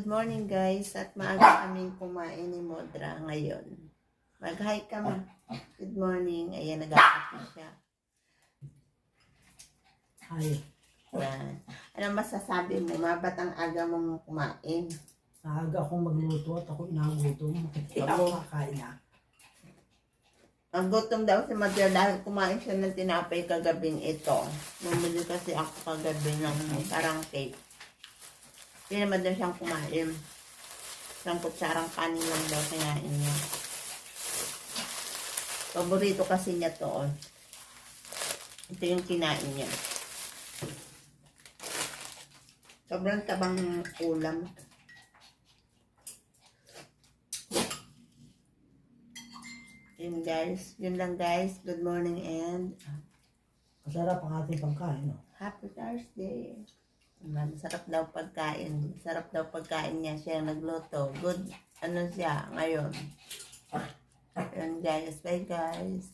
Good morning guys, at maaga kaming kumain ni Modra ngayon. Mag-hi ka ma. Good morning. Ayan, nag-aakit siya. Hi. Yan. Ano masasabi mo? Mabat ang aga mong kumain? Naaga akong magluto at ako inagutom. Ako kakain na. Ang gutom daw si Modra dahil kumain siya ng tinapay kagabing ito. Bumili kasi ako kagabi ng parang cake. Hindi naman daw siyang kumain. Isang kutsarang kanin lang daw kinain niya. Paborito kasi niya to. Oh. Ito yung kinain niya. Sobrang tabang ulam. Yun guys. Yun lang guys. Good morning and Masarap ang ating pagkain, no? Happy Thursday. Masarap daw pagkain. Masarap daw pagkain niya. Siya nagluto. Good. Ano siya ngayon. Yun guys. Bye guys.